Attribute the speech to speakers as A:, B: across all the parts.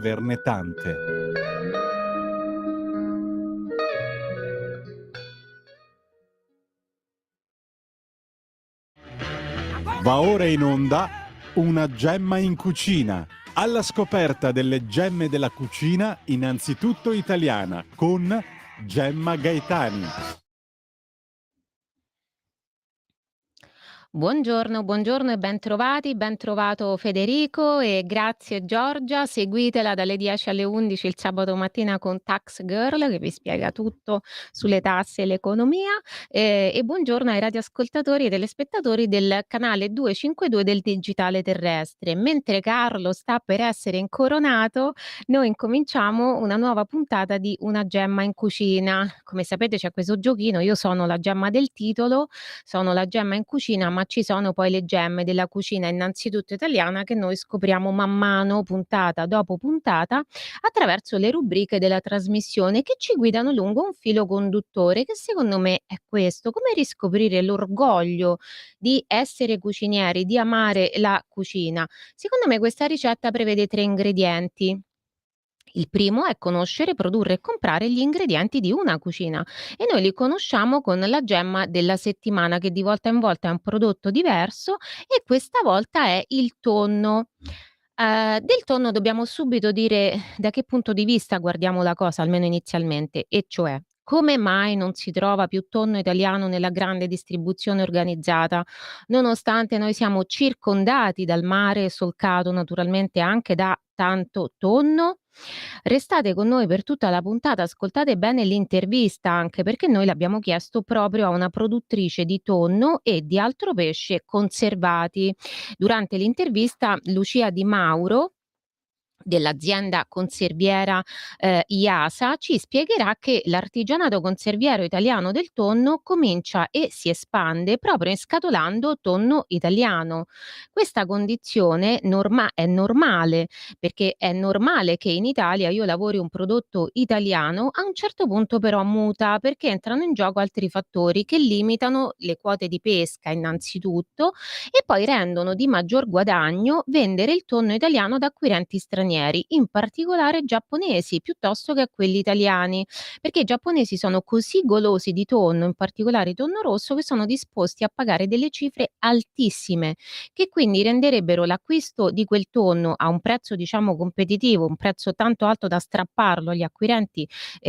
A: averne tante. Va ora in onda Una gemma in cucina, alla scoperta delle gemme della cucina, innanzitutto italiana, con Gemma Gaetani.
B: Buongiorno, buongiorno e bentrovati, ben trovato Federico e grazie Giorgia. Seguitela dalle 10 alle 11 il sabato mattina con Tax Girl che vi spiega tutto sulle tasse e l'economia. E buongiorno ai radioascoltatori e telespettatori del canale 252 del Digitale Terrestre. Mentre Carlo sta per essere incoronato, noi incominciamo una nuova puntata di Una gemma in cucina. Come sapete c'è questo giochino, io sono la gemma del titolo, sono la gemma in cucina, ma ci sono poi le gemme della cucina innanzitutto italiana che noi scopriamo man mano, puntata dopo puntata, attraverso le rubriche della trasmissione che ci guidano lungo un filo conduttore che secondo me è questo: come riscoprire l'orgoglio di essere cucinieri, di amare la cucina. Secondo me questa ricetta prevede 3 ingredienti. Il primo è conoscere, produrre e comprare gli ingredienti di una cucina e noi li conosciamo con la gemma della settimana che di volta in volta è un prodotto diverso e questa volta è il tonno. Del tonno dobbiamo subito dire da che punto di vista guardiamo la cosa, almeno inizialmente, e cioè come mai non si trova più tonno italiano nella grande distribuzione organizzata, nonostante noi siamo circondati dal mare, solcato naturalmente anche da tanto tonno? Restate con noi per tutta la puntata, ascoltate bene l'intervista anche perché noi l'abbiamo chiesto proprio a una produttrice di tonno e di altro pesce conservati. Durante l'intervista Lucia Di Mauro dell'azienda conserviera IASA ci spiegherà che l'artigianato conserviero italiano del tonno comincia e si espande proprio inscatolando tonno italiano. Questa condizione è normale perché è normale che in Italia io lavori un prodotto italiano, a un certo punto però muta perché entrano in gioco altri fattori che limitano le quote di pesca innanzitutto e poi rendono di maggior guadagno vendere il tonno italiano ad acquirenti stranieri, in particolare giapponesi, piuttosto che a quelli italiani, perché i giapponesi sono così golosi di tonno, in particolare tonno rosso, che sono disposti a pagare delle cifre altissime, che quindi renderebbero l'acquisto di quel tonno a un prezzo diciamo competitivo, un prezzo tanto alto da strapparlo agli acquirenti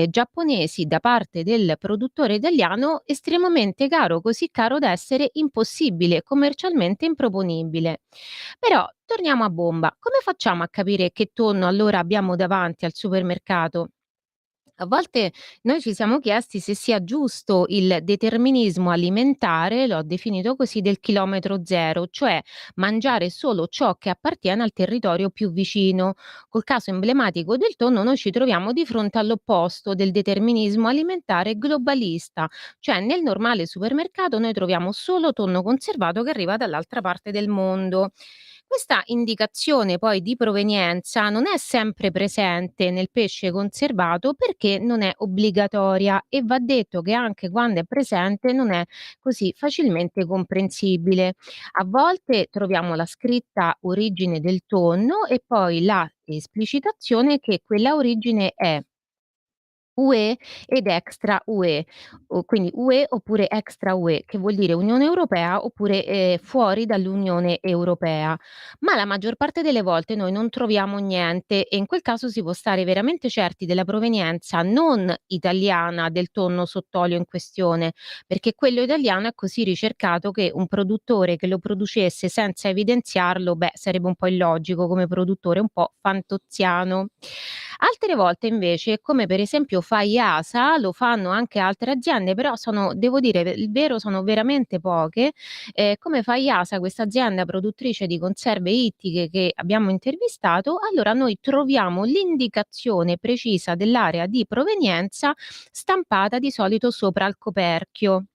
B: giapponesi da parte del produttore italiano estremamente caro, così caro da essere impossibile, commercialmente improponibile. Però torniamo a bomba, come facciamo a capire che tonno allora abbiamo davanti al supermercato? A volte noi ci siamo chiesti se sia giusto il determinismo alimentare, l'ho definito così, del chilometro zero, cioè mangiare solo ciò che appartiene al territorio più vicino. Col caso emblematico del tonno noi ci troviamo di fronte all'opposto del determinismo alimentare globalista, cioè nel normale supermercato noi troviamo solo tonno conservato che arriva dall'altra parte del mondo. Questa indicazione poi di provenienza non è sempre presente nel pesce conservato perché non è obbligatoria e va detto che anche quando è presente non è così facilmente comprensibile. A volte troviamo la scritta origine del tonno e poi la esplicitazione che quella origine è UE ed extra UE, o quindi UE oppure extra UE, che vuol dire Unione Europea oppure, fuori dall'Unione Europea. Ma la maggior parte delle volte noi non troviamo niente e in quel caso si può stare veramente certi della provenienza non italiana del tonno sott'olio in questione, perché quello italiano è così ricercato che un produttore che lo producesse senza evidenziarlo, beh, sarebbe un po' illogico come produttore, un po' fantozziano. Altre volte invece, come per esempio fa IASA, lo fanno anche altre aziende, però sono devo dire il vero sono veramente poche, come fa IASA, questa azienda produttrice di conserve ittiche che abbiamo intervistato, allora noi troviamo l'indicazione precisa dell'area di provenienza stampata di solito sopra al coperchio.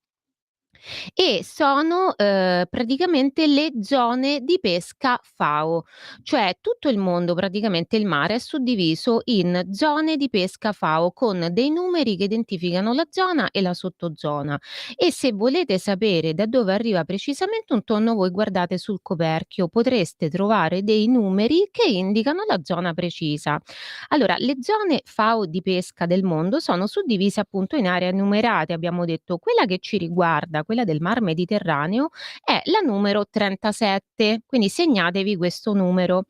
B: e sono, praticamente le zone di pesca FAO, cioè tutto il mondo, praticamente il mare, è suddiviso in zone di pesca FAO con dei numeri che identificano la zona e la sottozona. E se volete sapere da dove arriva precisamente un tonno, voi guardate sul coperchio, potreste trovare dei numeri che indicano la zona precisa. Allora, le zone FAO di pesca del mondo sono suddivise appunto in aree numerate, abbiamo detto. Quella che ci riguarda, quella del Mar Mediterraneo, è la numero 37, quindi segnatevi questo numero.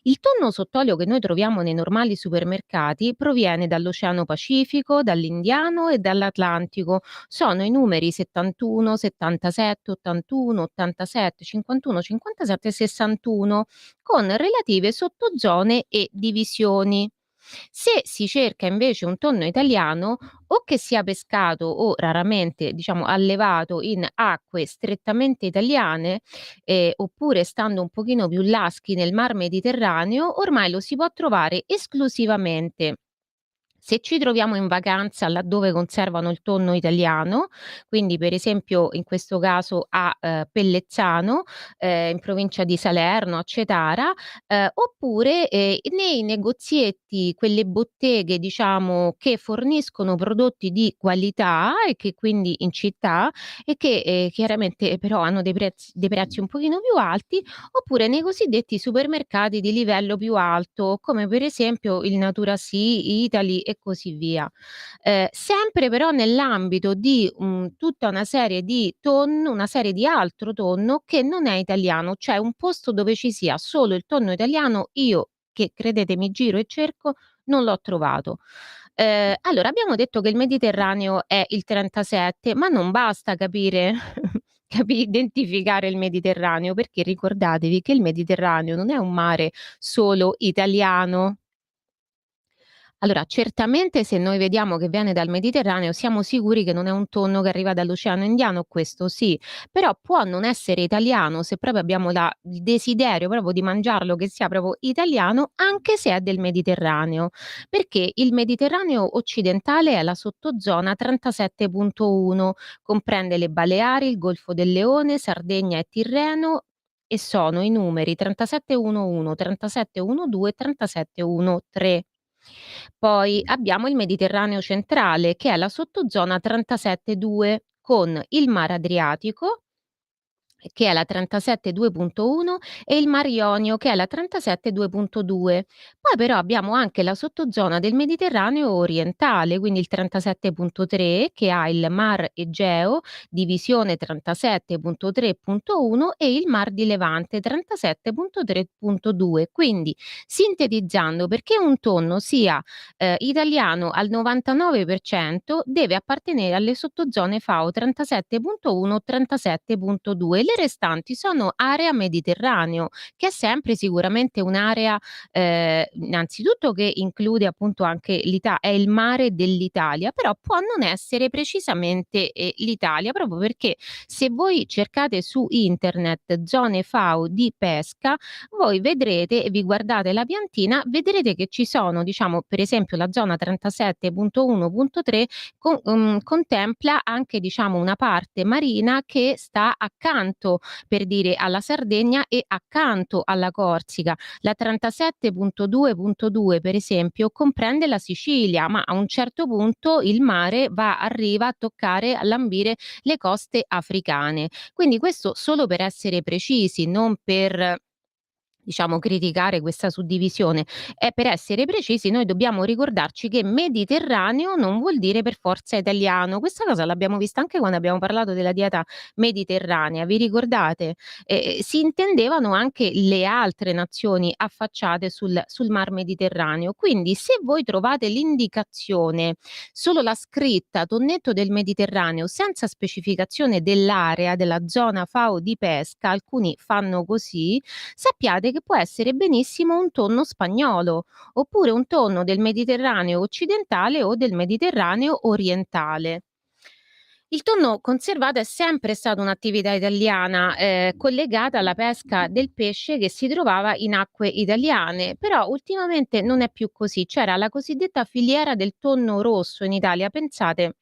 B: Il tonno sottolio che noi troviamo nei normali supermercati proviene dall'Oceano Pacifico, dall'Indiano e dall'Atlantico. Sono i numeri 71, 77, 81, 87, 51, 57 e 61, con relative sottozone e divisioni. Se si cerca invece un tonno italiano, o che sia pescato o raramente, diciamo, allevato in acque strettamente italiane, oppure stando un pochino più laschi nel Mar Mediterraneo, ormai lo si può trovare esclusivamente se ci troviamo in vacanza laddove conservano il tonno italiano, quindi per esempio in questo caso a, Pellezzano, in provincia di Salerno, a Cetara, oppure, nei negozietti, quelle botteghe diciamo che forniscono prodotti di qualità e che quindi in città e che, chiaramente però hanno dei prezzi un pochino più alti, oppure nei cosiddetti supermercati di livello più alto, come per esempio il Natura Sì, Italy e così via. Sempre però nell'ambito di, tutta una serie di altro tonno che non è italiano, cioè un posto dove ci sia solo il tonno italiano, io che credetemi giro e cerco, non l'ho trovato. Allora abbiamo detto che il Mediterraneo è il 37, ma non basta capire identificare il Mediterraneo, perché ricordatevi che il Mediterraneo non è un mare solo italiano. Allora, certamente se noi vediamo che viene dal Mediterraneo siamo sicuri che non è un tonno che arriva dall'Oceano Indiano, questo sì, però può non essere italiano se proprio abbiamo il desiderio proprio di mangiarlo che sia proprio italiano, anche se è del Mediterraneo, perché il Mediterraneo occidentale è la sottozona 37.1, comprende le Baleari, il Golfo del Leone, Sardegna e Tirreno e sono i numeri 3711, 3712 e 3713. Poi abbiamo il Mediterraneo centrale, che è la sottozona 37.2 con il Mar Adriatico che è la 37.2.1 e il Mar Ionio che è la 37.2.2. Poi però abbiamo anche la sottozona del Mediterraneo orientale, quindi il 37.3 che ha il Mar Egeo, divisione 37.3.1 e il Mar di Levante 37.3.2. Quindi sintetizzando, perché un tonno sia italiano al 99% deve appartenere alle sottozone FAO 37.1, 37.2. Le restanti sono area Mediterraneo, che è sempre sicuramente un'area, innanzitutto che include appunto anche è il mare dell'Italia, però può non essere precisamente, l'Italia, proprio perché se voi cercate su internet zone FAO di pesca, voi vedrete e vi guardate la piantina, vedrete che ci sono, diciamo, per esempio la zona 37.1.3 contempla anche, diciamo, una parte marina che sta accanto, per dire, alla Sardegna e accanto alla Corsica. La 37.2.2 per esempio comprende la Sicilia, ma a un certo punto il mare arriva a toccare, a lambire le coste africane. Quindi questo solo per essere precisi, non per diciamo criticare questa suddivisione. E per essere precisi noi dobbiamo ricordarci che Mediterraneo non vuol dire per forza italiano. Questa cosa l'abbiamo vista anche quando abbiamo parlato della dieta mediterranea, vi ricordate? Si intendevano anche le altre nazioni affacciate sul Mar Mediterraneo. Quindi se voi trovate l'indicazione, solo la scritta tonnetto del Mediterraneo senza specificazione dell'area, della zona FAO di pesca, alcuni fanno così, sappiate che può essere benissimo un tonno spagnolo, oppure un tonno del Mediterraneo occidentale o del Mediterraneo orientale. Il tonno conservato è sempre stata un'attività italiana, collegata alla pesca del pesce che si trovava in acque italiane, però ultimamente non è più così. C'era la cosiddetta filiera del tonno rosso in Italia, pensate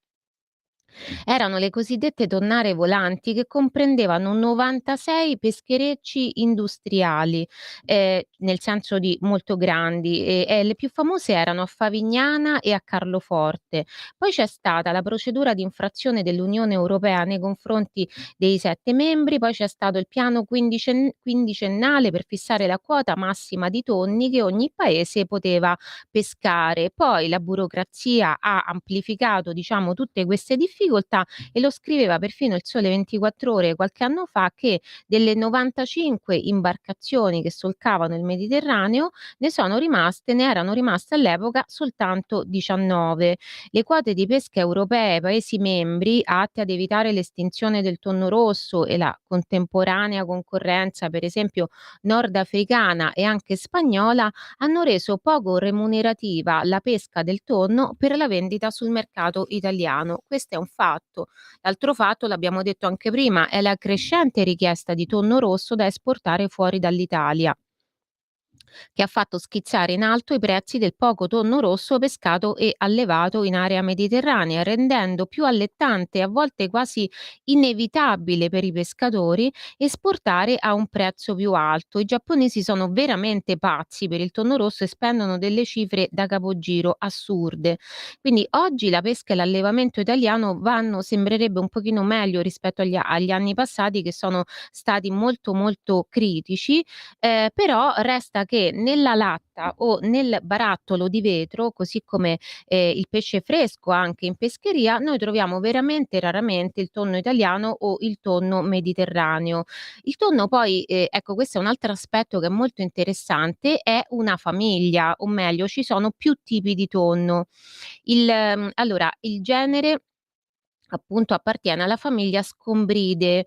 B: Erano le cosiddette tonnare volanti che comprendevano 96 pescherecci industriali, nel senso di molto grandi e le più famose erano a Favignana e a Carloforte. Poi c'è stata la procedura di infrazione dell'Unione Europea nei confronti dei 7 membri, poi c'è stato il piano quindicennale per fissare la quota massima di tonni che ogni paese poteva pescare. Poi la burocrazia ha amplificato, diciamo, tutte queste difficoltà e lo scriveva perfino il Sole 24 Ore qualche anno fa che delle 95 imbarcazioni che solcavano il Mediterraneo ne erano rimaste all'epoca soltanto 19. Le quote di pesca europee ai Paesi membri, atte ad evitare l'estinzione del tonno rosso e la contemporanea concorrenza, per esempio nordafricana e anche spagnola, hanno reso poco remunerativa la pesca del tonno per la vendita sul mercato italiano. Questo è un fatto. L'altro fatto, l'abbiamo detto anche prima, è la crescente richiesta di tonno rosso da esportare fuori dall'Italia, che ha fatto schizzare in alto i prezzi del poco tonno rosso pescato e allevato in area mediterranea, rendendo più allettante e a volte quasi inevitabile per i pescatori esportare a un prezzo più alto. I giapponesi sono veramente pazzi per il tonno rosso e spendono delle cifre da capogiro assurde. Quindi oggi la pesca e l'allevamento italiano vanno, sembrerebbe, un pochino meglio rispetto agli anni passati, che sono stati molto molto critici. Però resta che nella latta o nel barattolo di vetro, così come, il pesce fresco anche in pescheria, noi troviamo veramente raramente il tonno italiano o il tonno mediterraneo. Il tonno poi, ecco, questo è un altro aspetto che è molto interessante, è una famiglia, o meglio ci sono più tipi di tonno. Allora, il genere appunto appartiene alla famiglia Scombride,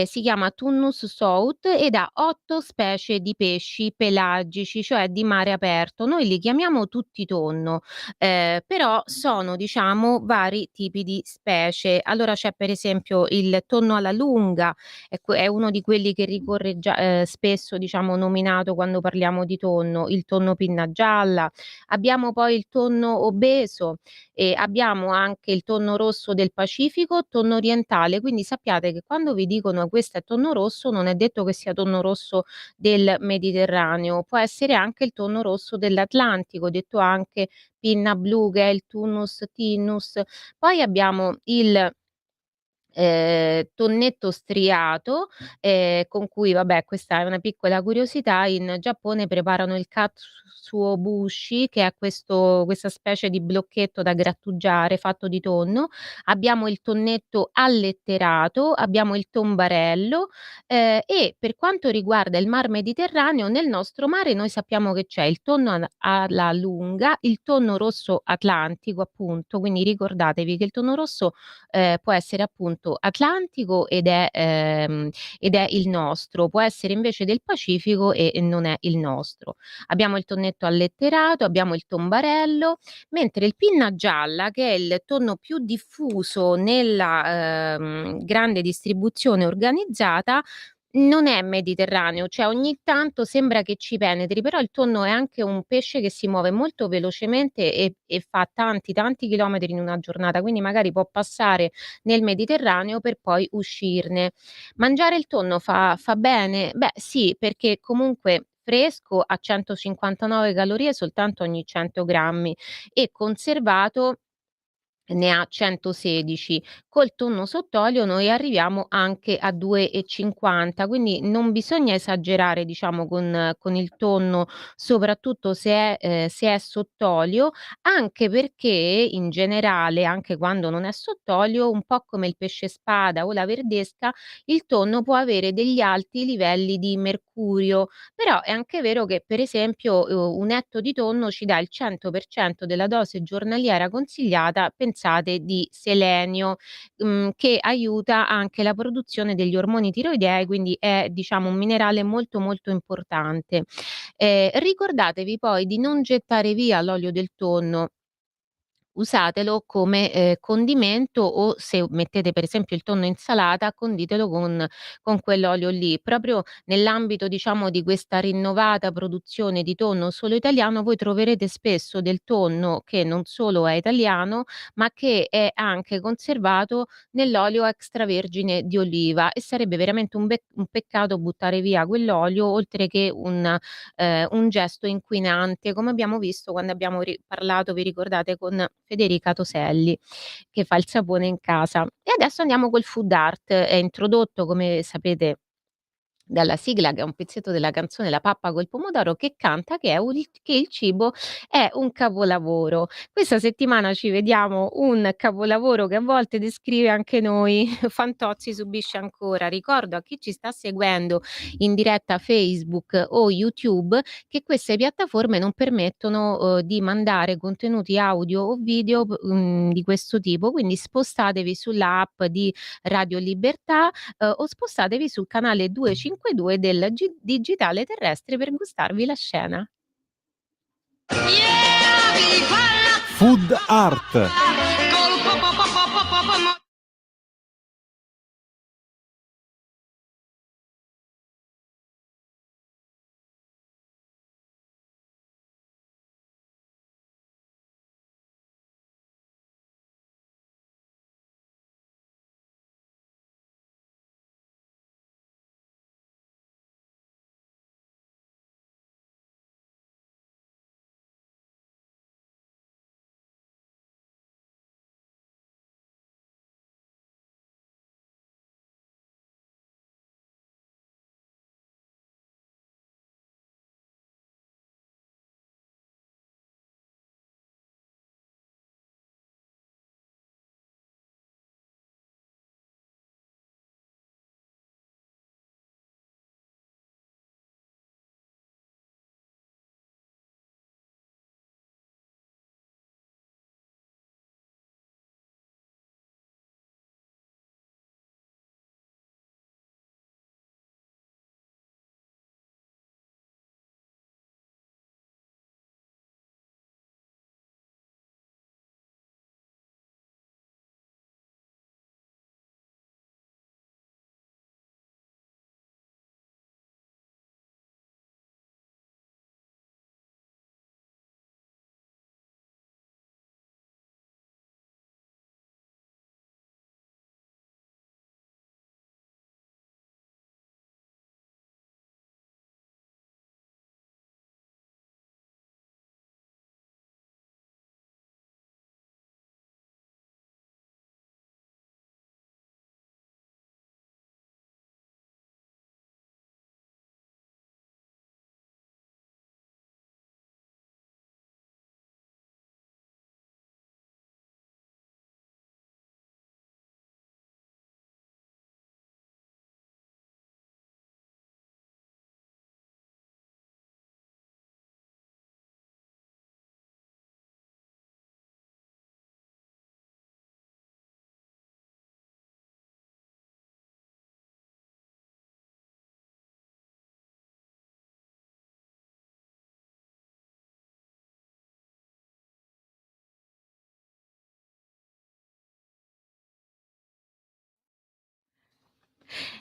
B: si chiama Tunnus south ed ha 8 specie di pesci pelagici, cioè di mare aperto. Noi li chiamiamo tutti tonno, però sono, diciamo, vari tipi di specie. Allora c'è per esempio il tonno alla lunga, è uno di quelli che ricorre già spesso, diciamo, nominato quando parliamo di tonno, il tonno pinna gialla. Abbiamo poi il tonno obeso, abbiamo anche il tonno rosso del Pacifico, tonno orientale, quindi sappiate che quando vi dicono questo è tonno rosso, non è detto che sia tonno rosso del Mediterraneo, può essere anche il tonno rosso dell'Atlantico, detto anche pinna bluega, il Tunnus tinus. Poi abbiamo il tonnetto striato, con cui, vabbè, questa è una piccola curiosità, in Giappone preparano il katsuobushi, che è questa specie di blocchetto da grattugiare fatto di tonno. Abbiamo il tonnetto alletterato, abbiamo il tombarello, e per quanto riguarda il Mar Mediterraneo, nel nostro mare noi sappiamo che c'è il tonno alla lunga, il tonno rosso atlantico appunto, quindi ricordatevi che il tonno rosso può essere appunto atlantico ed è il nostro, può essere invece del Pacifico e non è il nostro. Abbiamo il tonnetto alletterato, abbiamo il tombarello, mentre il pinna gialla, che è il tonno più diffuso nella, grande distribuzione organizzata, non è mediterraneo, cioè ogni tanto sembra che ci penetri, però il tonno è anche un pesce che si muove molto velocemente e fa tanti, tanti chilometri in una giornata, quindi magari può passare nel Mediterraneo per poi uscirne. Mangiare il tonno fa bene? Beh sì, perché comunque fresco ha 159 calorie soltanto ogni 100 grammi e conservato ne ha 116. Col tonno sott'olio noi arriviamo anche a 2,50, quindi non bisogna esagerare, diciamo, con il tonno, soprattutto se è sott'olio, anche perché in generale, anche quando non è sott'olio, un po' come il pesce spada o la verdesca, il tonno può avere degli alti livelli di mercurio, però è anche vero che per esempio, un etto di tonno ci dà il 100% della dose giornaliera consigliata, pensate, di selenio, che aiuta anche la produzione degli ormoni tiroidei, quindi è, diciamo, un minerale molto, molto importante. Ricordatevi poi di non gettare via l'olio del tonno usatelo come, condimento o se mettete per esempio il tonno in insalata, conditelo con quell'olio lì. Proprio nell'ambito, diciamo, di questa rinnovata produzione di tonno solo italiano, voi troverete spesso del tonno che non solo è italiano, ma che è anche conservato nell'olio extravergine di oliva e sarebbe veramente un peccato buttare via quell'olio, oltre che un gesto inquinante, come abbiamo visto quando abbiamo parlato, vi ricordate, con Federica Toselli, che fa il sapone in casa. E adesso andiamo col food art. È introdotto, come sapete, dalla sigla, che è un pezzetto della canzone La pappa col pomodoro, che canta che il cibo è un capolavoro. Questa settimana ci vediamo un capolavoro che a volte descrive anche noi. Fantozzi subisce ancora. Ricordo a chi ci sta seguendo in diretta Facebook o YouTube che queste piattaforme non permettono, di mandare contenuti audio o video di questo tipo, quindi spostatevi sulla app di Radio Libertà, o spostatevi sul canale 252 del digitale terrestre per gustarvi la scena.
A: Food art.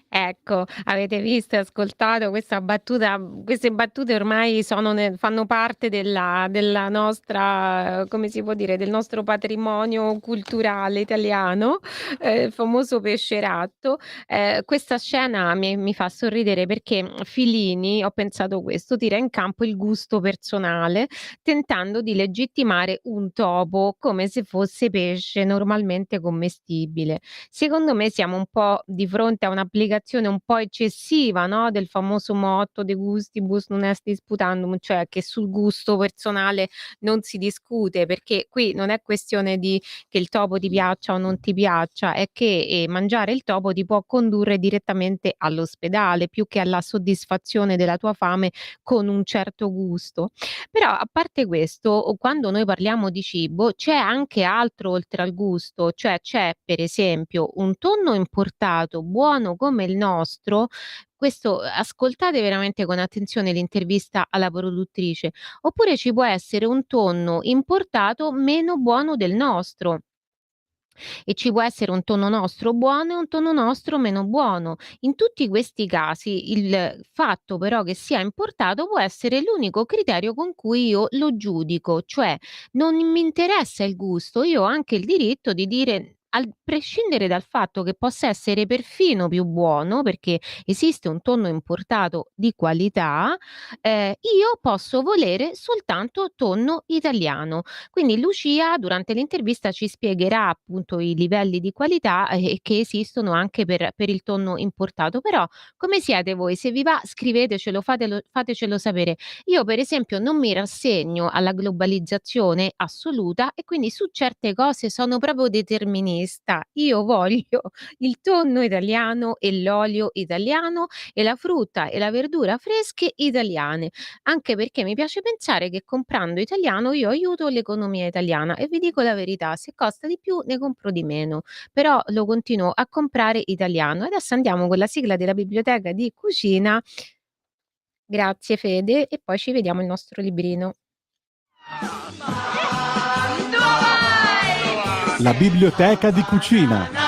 B: Ecco, avete visto e ascoltato queste battute ormai fanno parte della nostra, come si può dire, del nostro patrimonio culturale italiano, il famoso pesce ratto. Questa scena mi fa sorridere perché Fellini, ho pensato questo, tira in campo il gusto personale, tentando di legittimare un topo come se fosse pesce normalmente commestibile. Secondo me siamo un po' di fronte a un'applicazione un po' eccessiva, no, del famoso motto "De gustibus non est disputandum", cioè che sul gusto personale non si discute, perché qui non è questione di che il topo ti piaccia o non ti piaccia, è che, mangiare il topo ti può condurre direttamente all'ospedale, più che alla soddisfazione della tua fame con un certo gusto. Però a parte questo, o quando noi parliamo di cibo, c'è anche altro oltre al gusto, cioè c'è per esempio un tonno importato buono come come il nostro, questo ascoltate veramente con attenzione l'intervista alla produttrice, oppure ci può essere un tonno importato meno buono del nostro. E ci può essere un tono nostro buono e un tono nostro meno buono. In tutti questi casi il fatto però che sia importato può essere l'unico criterio con cui io lo giudico, cioè non mi interessa il gusto, io ho anche il diritto di dire al prescindere dal fatto che possa essere perfino più buono, perché esiste un tonno importato di qualità, io posso volere soltanto tonno italiano. Quindi Lucia durante l'intervista ci spiegherà appunto i livelli di qualità, che esistono anche per il tonno importato. Però come siete voi? Se vi va scrivetecelo, fatecelo sapere. Io per esempio non mi rassegno alla globalizzazione assoluta e quindi su certe cose sono proprio determinista. Io voglio il tonno italiano e l'olio italiano e la frutta e la verdura fresche italiane. Anche perché mi piace pensare che comprando italiano io aiuto l'economia italiana e vi dico la verità, se costa di più ne compro di meno, però lo continuo a comprare italiano. E adesso andiamo con la sigla della biblioteca di cucina. Grazie Fede e poi ci vediamo il nostro librino.
A: La biblioteca di cucina.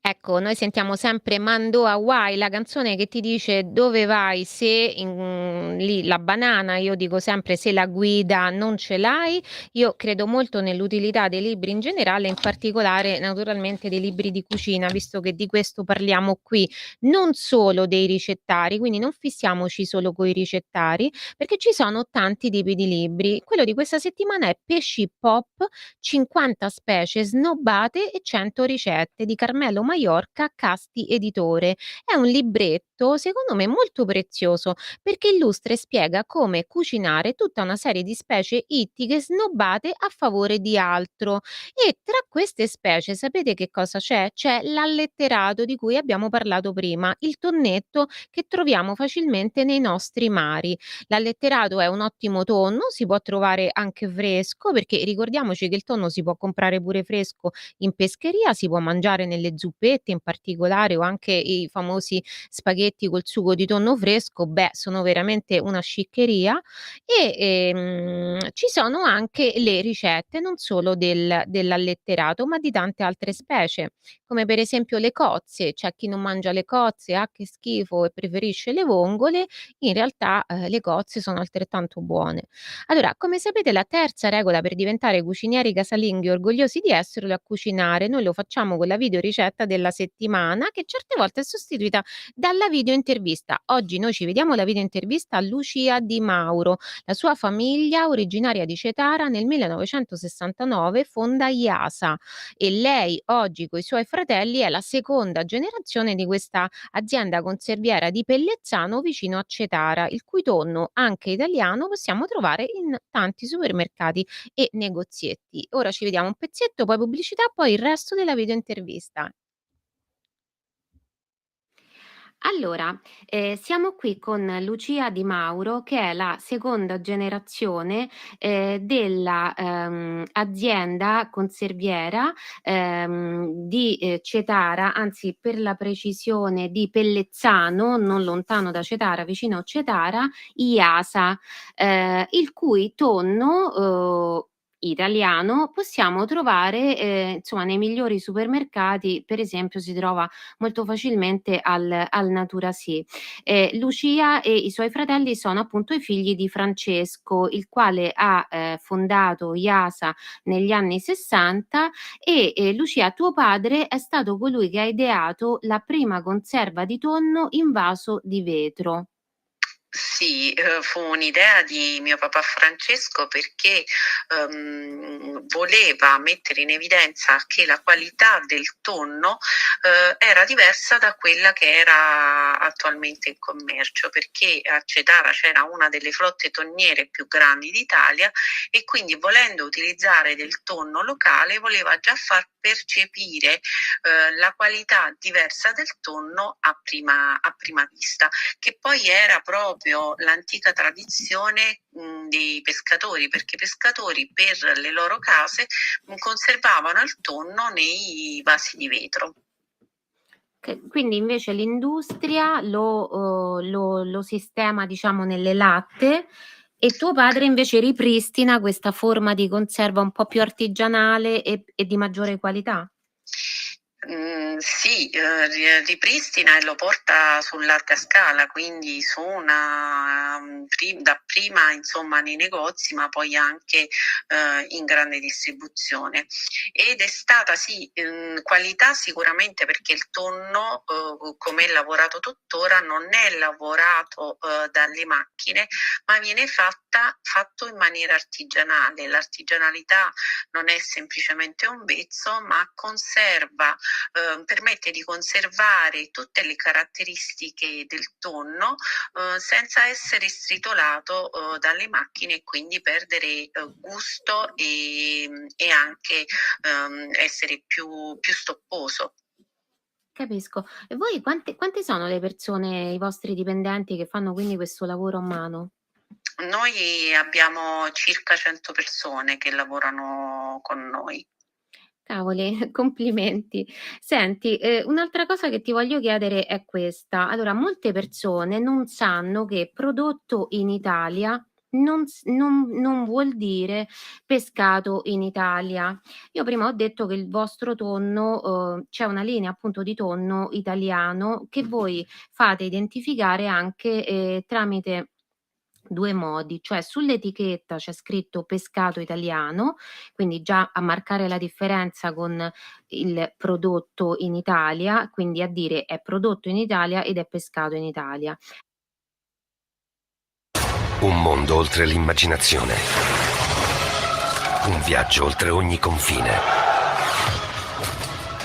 B: Ecco, noi sentiamo sempre Mando Hawaii, la canzone che ti dice dove vai se lì la banana, io dico sempre se la guida non ce l'hai. Io credo molto nell'utilità dei libri in generale, in particolare naturalmente dei libri di cucina, visto che di questo parliamo qui, non solo dei ricettari, quindi non fissiamoci solo coi ricettari, perché ci sono tanti tipi di libri. Quello di questa settimana è Pesci Pop, 50 specie snobbate e 100 ricette di Carmelo Maiorca, Casti Editore. È un libretto, secondo me, molto prezioso perché illustra e spiega come cucinare tutta una serie di specie ittiche snobbate a favore di altro. E tra queste specie, sapete che cosa c'è? C'è l'alletterato di cui abbiamo parlato prima, il tonnetto che troviamo facilmente nei nostri mari. L'alletterato è un ottimo tonno, si può trovare anche fresco, perché ricordiamoci che il tonno si può comprare pure fresco in pescheria, si può mangiare nelle zuppette in particolare o anche i famosi spaghetti col sugo di tonno fresco, beh, sono veramente una sciccheria. E ci sono anche le ricette non solo dell'alletterato, ma di tante altre specie, come per esempio le cozze. C'è chi non mangia le cozze, ah che schifo, e preferisce le vongole. In realtà, le cozze sono altrettanto buone. Allora, come sapete la terza regola per diventare cucinieri casalinghi orgogliosi di esserlo è a cucinare. Noi lo facciamo con la video ricetta della settimana che certe volte è sostituita dalla video intervista. Oggi noi ci vediamo la video intervista a Lucia Di Mauro. La sua famiglia, originaria di Cetara, nel 1969 fonda IASA e lei oggi coi suoi fratelli è la seconda generazione di questa azienda conserviera di Pellezzano vicino a Cetara, il cui tonno, anche italiano, possiamo trovare in tanti supermercati e negozietti. Ora ci vediamo un pezzetto, poi pubblicità, poi il resto della video intervista. Allora, siamo qui con Lucia Di Mauro, che è la seconda generazione, della, azienda conserviera, di, Cetara, anzi per la precisione di Pellezzano, non lontano da Cetara, vicino a Cetara, IASA, il cui tonno, italiano possiamo trovare, insomma nei migliori supermercati, per esempio si trova molto facilmente al Natura Sì. Lucia e i suoi fratelli sono appunto i figli di Francesco, il quale ha, fondato IASA negli anni '60 e, Lucia, tuo padre è stato colui che ha ideato la prima conserva di tonno in vaso di vetro.
C: Sì, fu un'idea di mio papà Francesco perché, voleva mettere in evidenza che la qualità del tonno, era diversa da quella che era attualmente in commercio, perché a Cetara c'era una delle flotte tonniere più grandi d'Italia e quindi volendo utilizzare del tonno locale voleva già far percepire, la qualità diversa del tonno a prima vista, che poi era proprio l'antica tradizione dei pescatori, perché i pescatori per le loro case conservavano il tonno nei vasi di vetro.
B: Quindi invece l'industria lo sistema, diciamo, nelle latte, e tuo padre invece ripristina questa forma di conserva un po' più artigianale e di maggiore qualità?
C: Sì, ripristina e lo porta su larga scala, quindi su una dapprima insomma nei negozi, ma poi anche in grande distribuzione. Ed è stata sì, qualità sicuramente, perché il tonno, come è lavorato tuttora, non è lavorato dalle macchine, ma viene fatto in maniera artigianale. L'artigianalità non è semplicemente un vezzo, ma conserva, permette di conservare tutte le caratteristiche del tonno senza essere stritolato dalle macchine, e quindi perdere gusto e anche essere più stopposo.
B: Capisco. E voi quante sono le persone, i vostri dipendenti, che fanno quindi questo lavoro a mano?
C: Noi abbiamo circa 100 persone che lavorano con noi.
B: Cavoli, complimenti. Senti, un'altra cosa che ti voglio chiedere è questa: allora, molte persone non sanno che prodotto in Italia non vuol dire pescato in Italia. Io prima ho detto che il vostro tonno, c'è una linea appunto di tonno italiano che voi fate identificare anche, tramite 2 modi, cioè sull'etichetta c'è scritto pescato italiano, quindi già a marcare la differenza con il prodotto in Italia, quindi a dire è prodotto in Italia ed è pescato in Italia.
D: Un mondo oltre l'immaginazione. Un viaggio oltre ogni confine.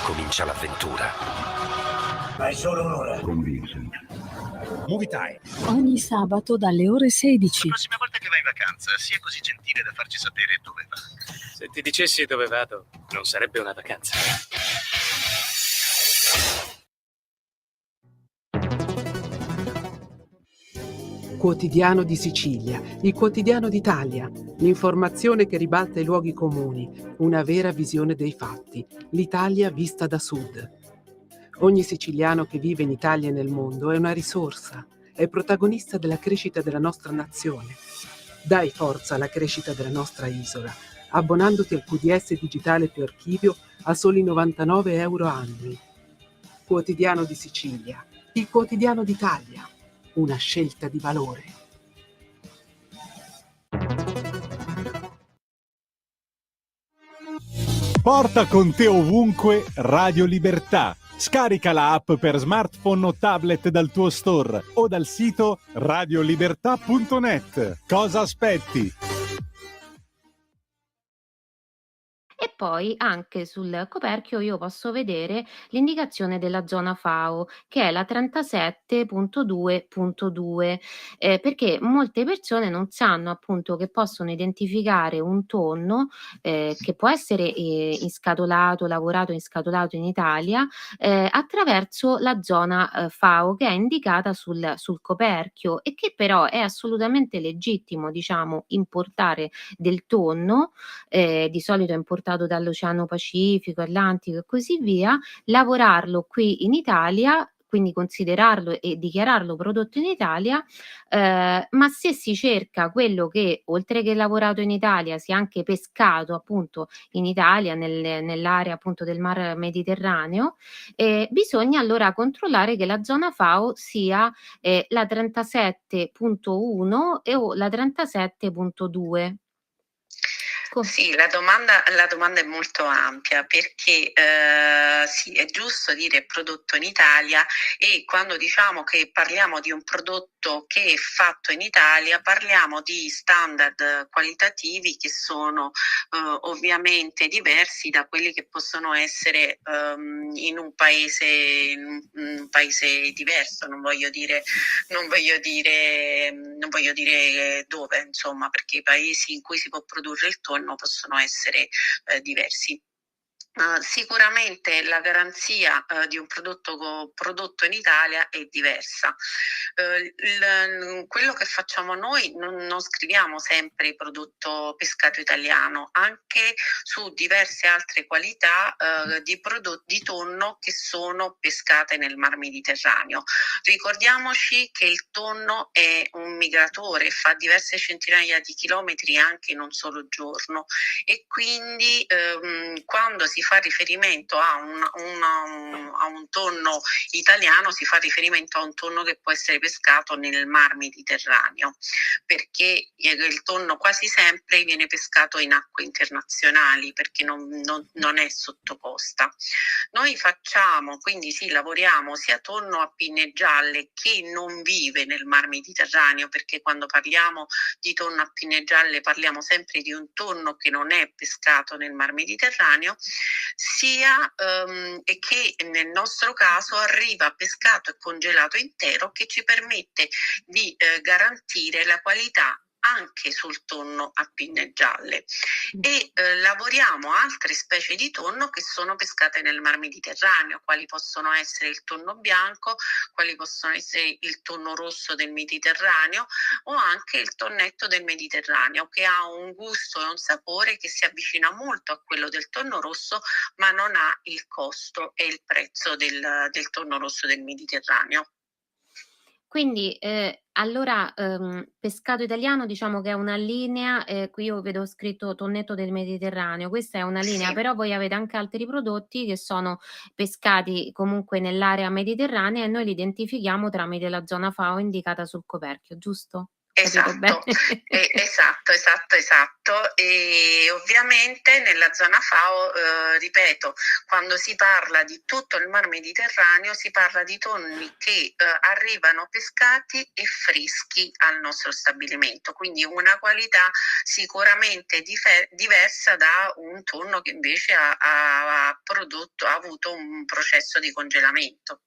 D: Comincia l'avventura.
E: Hai solo un'ora.
F: con Vincent.
A: Movie Time.
G: Ogni sabato dalle ore 16.
E: La prossima volta che vai in vacanza, sia così gentile da farci sapere dove va.
H: Se ti dicessi dove vado, non sarebbe una vacanza.
G: Quotidiano di Sicilia, il quotidiano d'Italia, l'informazione che ribalta i luoghi comuni, una vera visione dei fatti, l'Italia vista da sud. Ogni siciliano che vive in Italia e nel mondo è una risorsa, è protagonista della crescita della nostra nazione. Dai forza alla crescita della nostra isola, abbonandoti al QDS digitale più archivio a soli 99 euro annui. Quotidiano di Sicilia, il quotidiano d'Italia, una scelta di valore.
A: Porta con te ovunque Radio Libertà. Scarica la app per smartphone o tablet dal tuo store o dal sito radiolibertà.net. Cosa aspetti?
B: E poi anche sul coperchio io posso vedere l'indicazione della zona FAO, che è la 37.2.2, perché molte persone non sanno appunto che possono identificare un tonno, che può essere, inscatolato, lavorato inscatolato in Italia, attraverso la zona, FAO, che è indicata sul coperchio, e che però è assolutamente legittimo, diciamo, importare del tonno, di solito è importato dall'Oceano Pacifico, Atlantico e così via, lavorarlo qui in Italia, quindi considerarlo e dichiararlo prodotto in Italia, ma se si cerca quello che oltre che lavorato in Italia sia anche pescato appunto in Italia, nell'area appunto del Mar Mediterraneo, bisogna allora controllare che la zona FAO sia, la 37.1 o la 37.2.
C: Sì, la domanda è molto ampia, perché sì, è giusto dire prodotto in Italia, e quando diciamo che parliamo di un prodotto che è fatto in Italia parliamo di standard qualitativi che sono ovviamente diversi da quelli che possono essere in un paese diverso. Non voglio dire dove, insomma, perché i paesi in cui si può produrre il tonno possono essere diversi. Sicuramente la garanzia di un prodotto in Italia è diversa. Quello che facciamo noi non scriviamo sempre prodotto pescato italiano, anche su diverse altre qualità di tonno che sono pescate nel Mar Mediterraneo. Ricordiamoci che il tonno è un migratore, fa diverse centinaia di chilometri anche in un solo giorno, e quindi quando si fa riferimento a un tonno italiano, si fa riferimento a un tonno che può essere pescato nel Mar Mediterraneo, perché il tonno quasi sempre viene pescato in acque internazionali, perché non è sottocosta. Noi quindi lavoriamo sia tonno a pinne gialle che non vive nel Mar Mediterraneo, perché quando parliamo di tonno a pinne gialle parliamo sempre di un tonno che non è pescato nel Mar Mediterraneo, sia e che nel nostro caso arriva pescato e congelato intero, che ci permette di garantire la qualità anche sul tonno a pinne gialle. E lavoriamo altre specie di tonno che sono pescate nel Mar Mediterraneo, quali possono essere il tonno bianco, quali possono essere il tonno rosso del Mediterraneo, o anche il tonnetto del Mediterraneo, che ha un gusto e un sapore che si avvicina molto a quello del tonno rosso, ma non ha il costo e il prezzo del tonno rosso del Mediterraneo.
B: Quindi, allora, pescato italiano diciamo che è una linea, qui io vedo scritto tonnetto del Mediterraneo, questa è una linea,
C: Sì.
B: però voi avete anche altri prodotti che sono pescati comunque nell'area mediterranea e noi li identifichiamo tramite la zona FAO indicata sul coperchio, giusto? Capito bene?
C: Esatto. E ovviamente nella zona FAO, ripeto, quando si parla di tutto il Mar Mediterraneo si parla di tonni che arrivano pescati e freschi al nostro stabilimento, quindi una qualità sicuramente diversa da un tonno che invece ha avuto un processo di congelamento.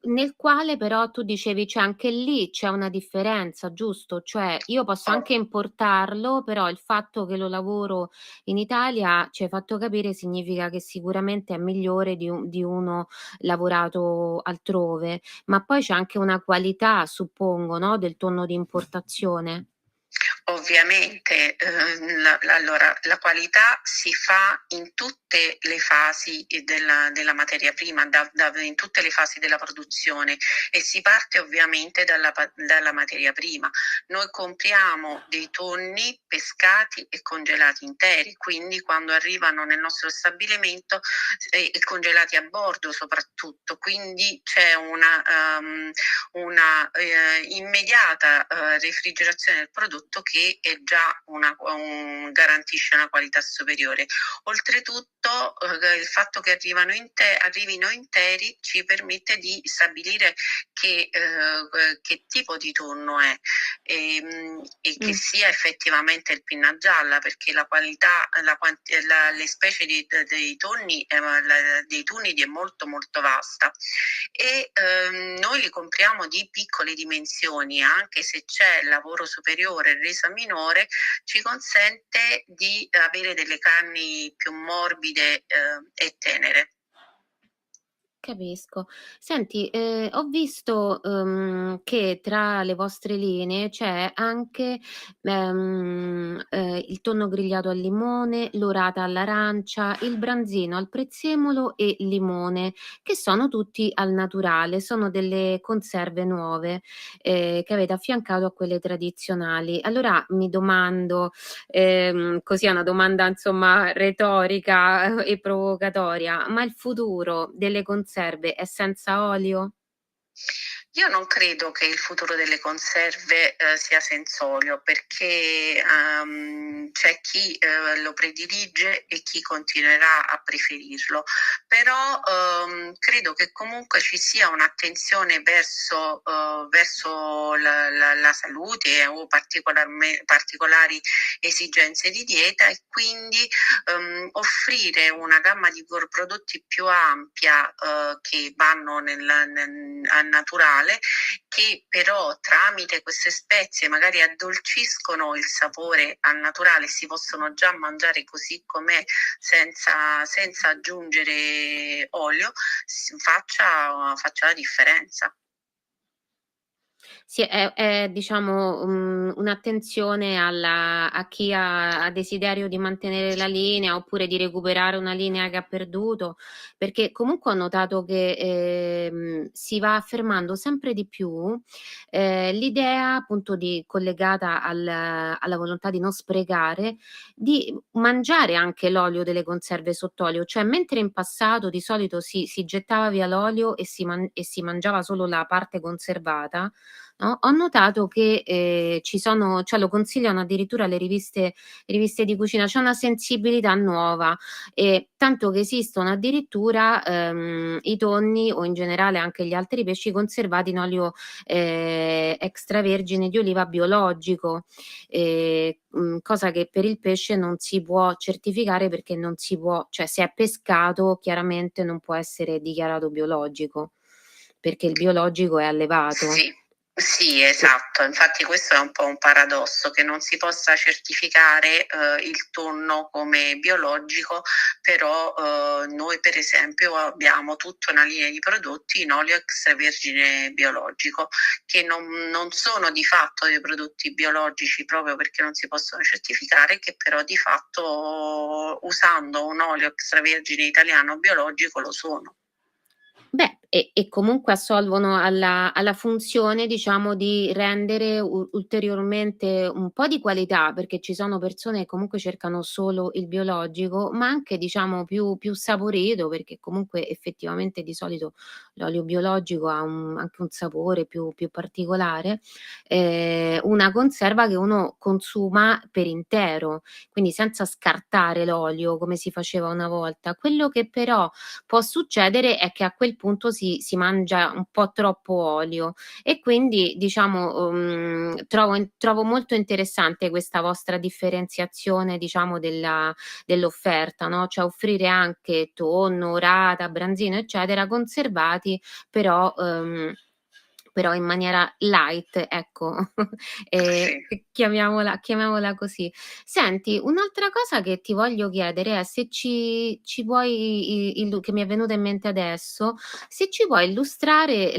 B: Nel quale però tu dicevi cioè anche lì c'è una differenza, giusto? Cioè io posso anche importarlo, però il fatto che lo lavoro in Italia, ci hai fatto capire, significa che sicuramente è migliore di uno lavorato altrove. Ma poi c'è anche una qualità, suppongo, no, del tonno di importazione?
C: Ovviamente, allora la qualità si fa in tutte le fasi della materia prima, in tutte le fasi della produzione, e si parte ovviamente dalla materia prima. Noi compriamo dei tonni pescati e congelati interi, quindi quando arrivano nel nostro stabilimento e congelati a bordo soprattutto, quindi c'è una immediata refrigerazione del prodotto che è già garantisce una qualità superiore. Oltretutto il fatto che arrivino interi ci permette di stabilire che tipo di tonno è e che sia effettivamente il pinna gialla, perché la qualità, le specie dei tonni dei tunidi è molto molto vasta, e noi li compriamo di piccole dimensioni, anche se c'è lavoro superiore e resa minore, ci consente di avere delle carni più morbide e tenere.
B: Capisco. Senti, ho visto, che tra le vostre linee c'è anche, il tonno grigliato al limone, l'orata all'arancia, il branzino al prezzemolo e limone, che sono tutti al naturale, sono delle conserve nuove, che avete affiancato a quelle tradizionali. Allora mi domando, così è una domanda insomma retorica e provocatoria, ma il futuro delle conserve è senza olio?
C: Io non credo che il futuro delle conserve sia senza olio, perché c'è chi lo predilige e chi continuerà a preferirlo, però credo che comunque ci sia un'attenzione verso la salute o particolari esigenze di dieta, e quindi offrire una gamma di prodotti più ampia che vanno al naturale naturale, che però tramite queste spezie magari addolciscono il sapore al naturale, si possono già mangiare così com'è senza aggiungere olio, faccia la differenza.
B: Sì, è diciamo, un'attenzione a chi ha desiderio di mantenere la linea, oppure di recuperare una linea che ha perduto, perché comunque ho notato che, si va affermando sempre di più, l'idea appunto collegata alla volontà di non sprecare, di mangiare anche l'olio delle conserve sott'olio. Cioè, mentre in passato di solito si gettava via l'olio e si mangiava solo la parte conservata, no, ho notato che, cioè lo consigliano addirittura le riviste di cucina, c'è una sensibilità nuova, tanto che esistono addirittura, i tonni o in generale anche gli altri pesci conservati in olio, extravergine di oliva biologico, cosa che per il pesce non si può certificare, perché non si può, cioè se è pescato chiaramente non può essere dichiarato biologico, perché il biologico è allevato.
C: Sì, sì, esatto. Infatti questo è un po' un paradosso, che non si possa certificare il tonno come biologico, però noi per esempio abbiamo tutta una linea di prodotti in olio extravergine biologico, che non sono di fatto dei prodotti biologici proprio perché non si possono certificare, che però di fatto usando un olio extravergine italiano biologico lo sono.
B: Beh, e comunque assolvono alla funzione, diciamo, di rendere ulteriormente un po' di qualità, perché ci sono persone che comunque cercano solo il biologico, ma anche diciamo più saporito, perché comunque effettivamente di solito l'olio biologico ha anche un sapore più particolare, una conserva che uno consuma per intero, quindi senza scartare l'olio come si faceva una volta. Quello che però può succedere è che a quel punto si mangia un po' troppo olio, e quindi diciamo, trovo molto interessante questa vostra differenziazione, diciamo, dell'offerta, no, cioè offrire anche tonno, rata, branzino, eccetera, conservati però però in maniera light, ecco,
C: Sì.
B: chiamiamola così. Senti, un'altra cosa che ti voglio chiedere è se ci puoi che mi è venuta in mente adesso, se ci puoi illustrare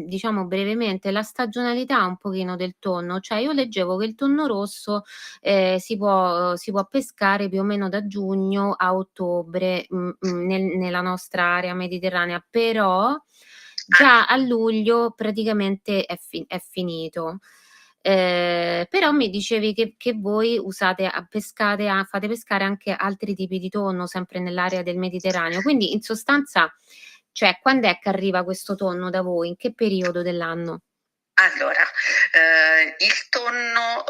B: diciamo brevemente, la stagionalità un pochino del tonno. Cioè, io leggevo che il tonno rosso, si può pescare più o meno da giugno a ottobre, nella nostra area mediterranea, però già a luglio praticamente è finito. Però mi dicevi che voi fate pescare anche altri tipi di tonno, sempre nell'area del Mediterraneo. Quindi in sostanza, cioè, quand'è che arriva questo tonno da voi? In che periodo dell'anno?
C: Allora, il tonno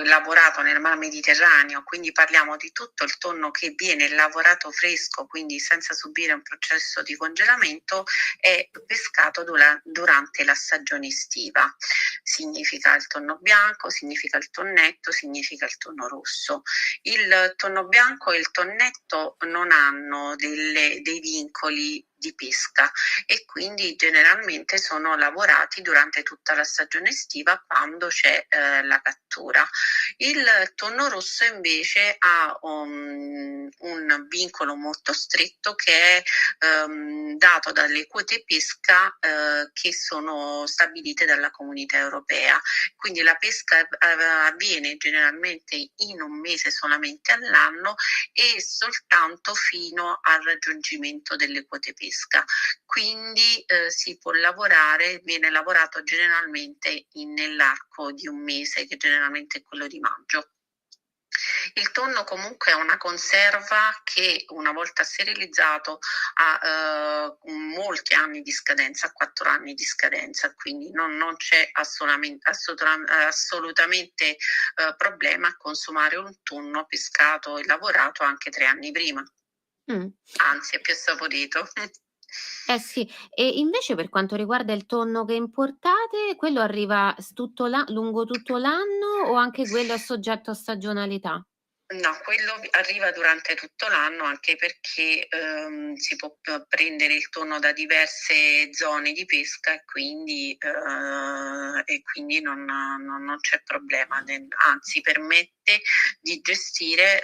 C: lavorato nel Mar Mediterraneo, quindi parliamo di tutto il tonno che viene lavorato fresco, quindi senza subire un processo di congelamento, è pescato durante la stagione estiva. Significa il tonno bianco, significa il tonnetto, significa il tonno rosso. Il tonno bianco e il tonnetto non hanno dei vincoli di pesca, e quindi generalmente sono lavorati durante tutta la stagione estiva, quando c'è la cattura. Il tonno rosso invece ha un vincolo molto stretto, che è dato dalle quote pesca che sono stabilite dalla Comunità Europea. Quindi la pesca avviene generalmente in un mese solamente all'anno, e soltanto fino al raggiungimento delle quote pesca. Quindi viene lavorato generalmente nell'arco di un mese, che generalmente è quello di maggio. Il tonno comunque è una conserva che, una volta sterilizzato, ha molti anni di scadenza, 4 anni di scadenza, quindi non c'è assolutamente problema a consumare un tonno pescato e lavorato anche 3 anni prima,
B: Mh.
C: anzi è più saporito.
B: Eh sì, e invece per quanto riguarda il tonno che importate, quello arriva lungo tutto l'anno, o anche quello è soggetto a stagionalità?
C: No, quello arriva durante tutto l'anno, anche perché si può prendere il tonno da diverse zone di pesca e quindi non c'è problema, anzi permette di gestire,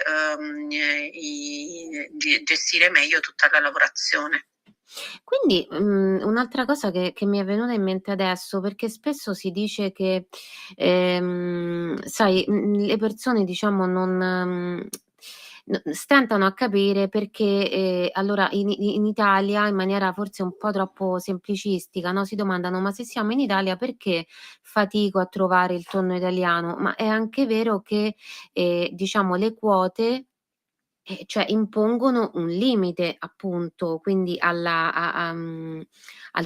C: gestire meglio tutta la lavorazione.
B: Quindi, un'altra cosa che mi è venuta in mente adesso, perché spesso si dice che, sai, le persone diciamo stentano a capire perché, allora in Italia, in maniera forse un po' troppo semplicistica, no, si domandano: "Ma se siamo in Italia perché fatico a trovare il tonno italiano?" Ma è anche vero che, diciamo le quote cioè impongono un limite appunto, quindi al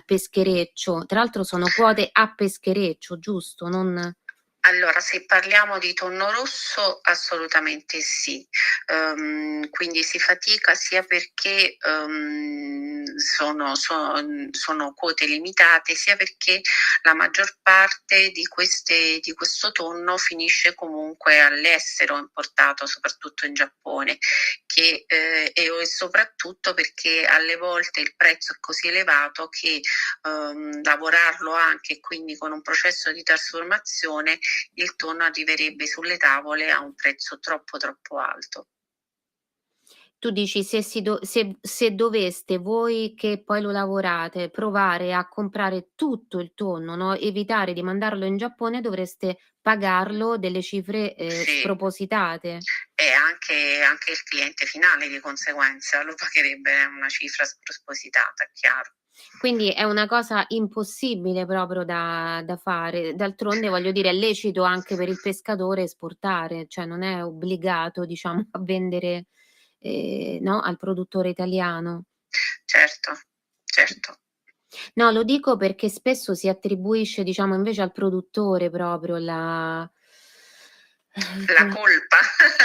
B: peschereccio. Tra l'altro sono quote a peschereccio, giusto? Non
C: Allora, se parliamo di tonno rosso, assolutamente sì. Quindi si fatica sia perché sono quote limitate, sia perché la maggior parte di questo tonno finisce comunque all'estero, importato soprattutto in Giappone, e soprattutto perché alle volte il prezzo è così elevato che lavorarlo anche quindi con un processo di trasformazione, il tonno arriverebbe sulle tavole a un prezzo troppo alto.
B: tu dici se doveste voi che poi lo lavorate, provare a comprare tutto il tonno, no, evitare di mandarlo in Giappone, dovreste pagarlo delle cifre,
C: Sì,
B: spropositate.
C: e anche il cliente finale di conseguenza lo pagherebbe una cifra spropositata, chiaro.
B: Quindi è una cosa impossibile proprio da fare. D'altronde, voglio dire, è lecito anche per il pescatore esportare, cioè non è obbligato, diciamo, a vendere, no, al produttore italiano.
C: Certo, certo.
B: No, lo dico perché spesso si attribuisce, diciamo, invece al produttore proprio la
C: La colpa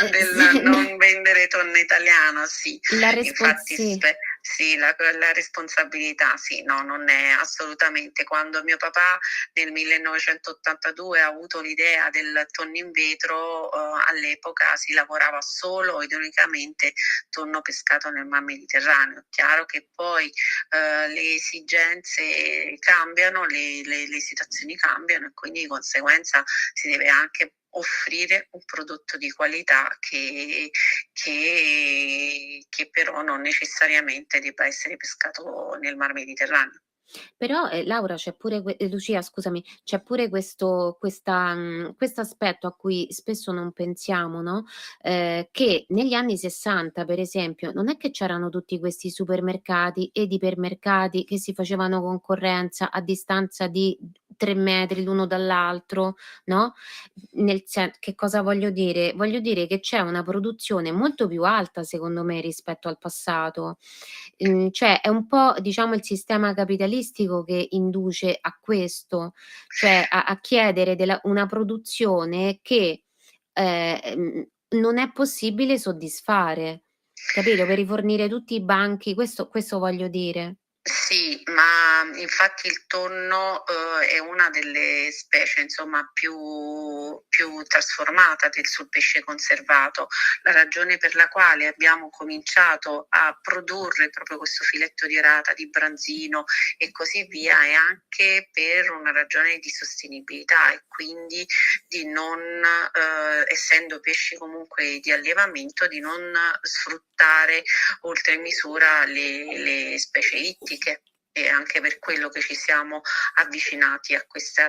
C: del
B: sì,
C: non vendere tonno italiano, sì.
B: la
C: Infatti
B: sì.
C: sì, la responsabilità sì, no, non è assolutamente. Quando mio papà nel 1982 ha avuto l'idea del tonno in vetro, all'epoca si lavorava solo ed unicamente tonno pescato nel Mar Mediterraneo. Chiaro che poi le esigenze cambiano, le situazioni cambiano e quindi di conseguenza si deve anche offrire un prodotto di qualità che però non necessariamente debba essere pescato nel Mar Mediterraneo.
B: Però, Laura c'è pure Lucia scusami, c'è pure questo aspetto a cui spesso non pensiamo, no, che negli anni '60 per esempio, non è che c'erano tutti questi supermercati ed ipermercati che si facevano concorrenza a distanza di 3 metri l'uno dall'altro, no, che cosa voglio dire? Voglio dire che c'è una produzione molto più alta secondo me rispetto al passato. Cioè è un po' diciamo il sistema capitalistico che induce a questo, cioè a chiedere una produzione che, non è possibile soddisfare, capito? Per rifornire tutti i banchi, questo voglio dire.
C: Sì, ma infatti il tonno, è una delle specie insomma più trasformata sul pesce conservato. La ragione per la quale abbiamo cominciato a produrre proprio questo filetto di rata, di branzino e così via, è anche per una ragione di sostenibilità e quindi di non, essendo pesci comunque di allevamento, di non sfruttare oltre misura le specie ittiche. E anche per quello che ci siamo avvicinati a queste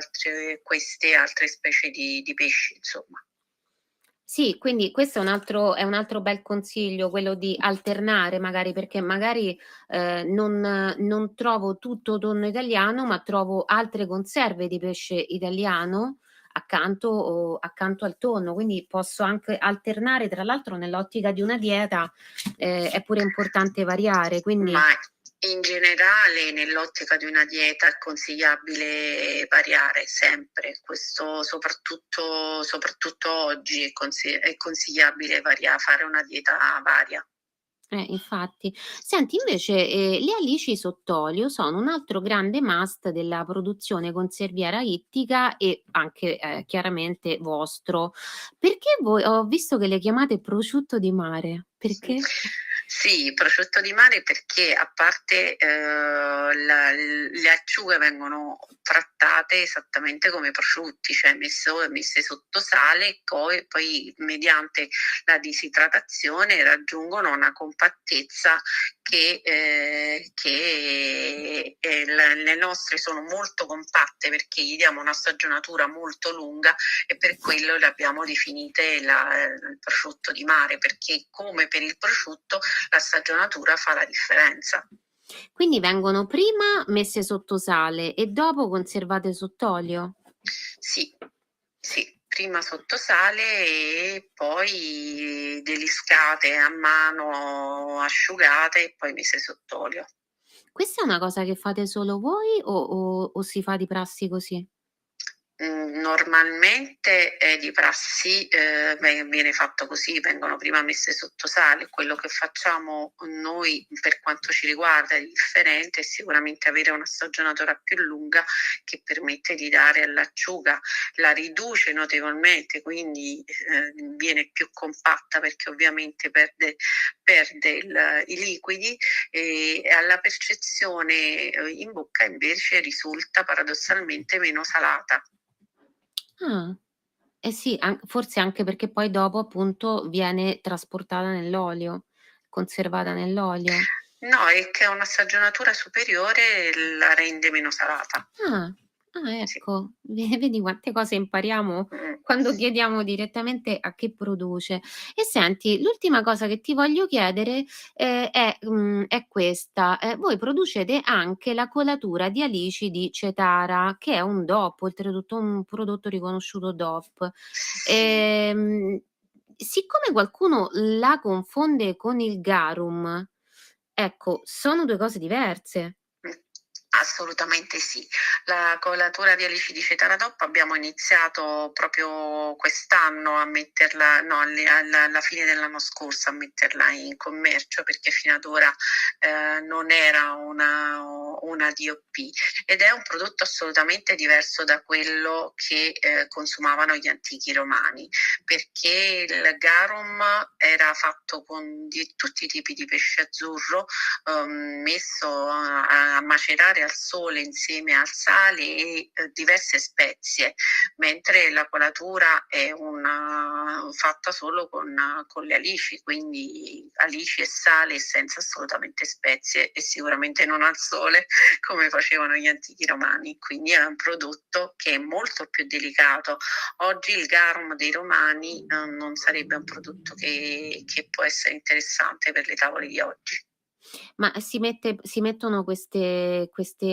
C: altre specie di pesci, insomma.
B: Sì, quindi questo è un altro bel consiglio, quello di alternare magari, perché magari, non trovo tutto tonno italiano, ma trovo altre conserve di pesce italiano accanto al tonno, quindi posso anche alternare. Tra l'altro nell'ottica di una dieta, è pure importante variare, quindi
C: Ma in generale nell'ottica di una dieta è consigliabile variare sempre, questo soprattutto oggi è consigliabile fare una dieta varia.
F: Infatti. Senti invece, le alici sott'olio sono un altro grande must della produzione conserviera ittica e anche, chiaramente vostro. Perché voi ho visto che le chiamate prosciutto di mare, perché?
C: Sì, prosciutto di mare perché a parte le acciughe vengono trattate esattamente come prosciutti, cioè messe sotto sale e poi mediante la disidratazione raggiungono una compattezza le nostre sono molto compatte perché gli diamo una stagionatura molto lunga e per quello le abbiamo definite il prosciutto di mare, perché come per il prosciutto la stagionatura fa la differenza.
F: Quindi vengono prima messe sotto sale e dopo conservate sott'olio?
C: Sì, sì, prima sotto sale e poi deliscate a mano, asciugate e poi messe sott'olio.
F: Questa è una cosa che fate solo voi o si fa di prassi così?
C: Normalmente è di prassi, viene fatto così, vengono prima messe sotto sale. Quello che facciamo noi per quanto ci riguarda di differente è sicuramente avere una stagionatura più lunga che permette di dare all'acciuga, la riduce notevolmente, quindi viene più compatta perché ovviamente perde i liquidi e alla percezione in bocca invece risulta paradossalmente meno salata.
F: Ah, eh sì, forse anche perché poi dopo appunto viene trasportata nell'olio, conservata nell'olio.
C: No, è che una stagionatura superiore la rende meno salata.
F: Ah,
C: Sì.
F: ecco, vedi quante cose impariamo quando chiediamo direttamente a chi produce. E senti, l'ultima cosa che ti voglio chiedere, è questa: voi producete anche la colatura di alici di Cetara, che è un DOP, oltretutto un prodotto riconosciuto DOP.
C: Sì.
F: Ehm, siccome qualcuno la confonde con il garum, ecco, sono 2 cose diverse.
C: Mh, assolutamente sì. La colatura di alici di Cetanadop abbiamo iniziato proprio quest'anno a metterla no, alla fine dell'anno scorso a metterla in commercio, perché fino ad ora, non era una DOP ed è un prodotto assolutamente diverso da quello che, consumavano gli antichi romani, perché il garum era fatto con di tutti i tipi di pesce azzurro, messo a macerare al sole insieme al sale e diverse spezie, mentre la colatura è fatta solo con le alici, quindi alici e sale senza assolutamente spezie e sicuramente non al sole come facevano gli antichi romani, quindi è un prodotto che è molto più delicato. Oggi il garum dei romani non sarebbe un prodotto che può essere interessante per le tavole di oggi.
F: Ma si mettono queste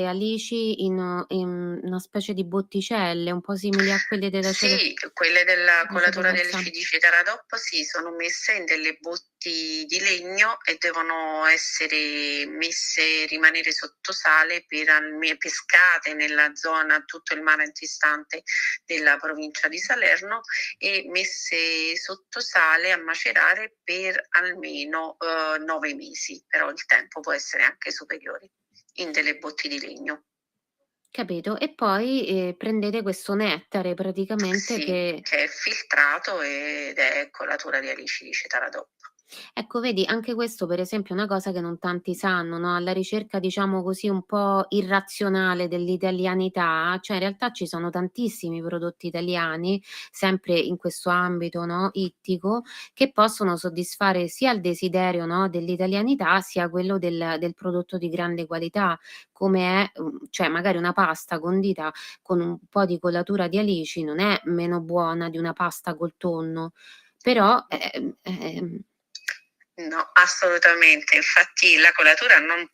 F: alici in una specie di botticelle, un po' simili a quelle della
C: Sì, quelle della
F: di
C: colatura delle
F: Cetarozzano.
C: Felici Taradop sì, sono messe in delle botti di legno e devono essere messe rimanere sotto sale pescate nella zona, tutto il mare antistante della provincia di Salerno e messe sotto sale a macerare per almeno 9 mesi, però il tempo può essere anche superiore, in delle botti di legno.
F: Capito? E poi, prendete questo nettare praticamente
C: Sì,
F: che
C: che è filtrato ed è colatura di alici di Cetaradop.
F: ecco vedi, anche questo per esempio è una cosa che non tanti sanno, no, alla ricerca diciamo così un po' irrazionale dell'italianità, cioè in realtà ci sono tantissimi prodotti italiani, sempre in questo ambito, no, ittico, che possono soddisfare sia il desiderio, no, dell'italianità, sia quello del prodotto di grande qualità, come è, cioè magari una pasta condita con un po' di colatura di alici non è meno buona di una pasta col tonno, però,
C: No, assolutamente. Infatti la colatura non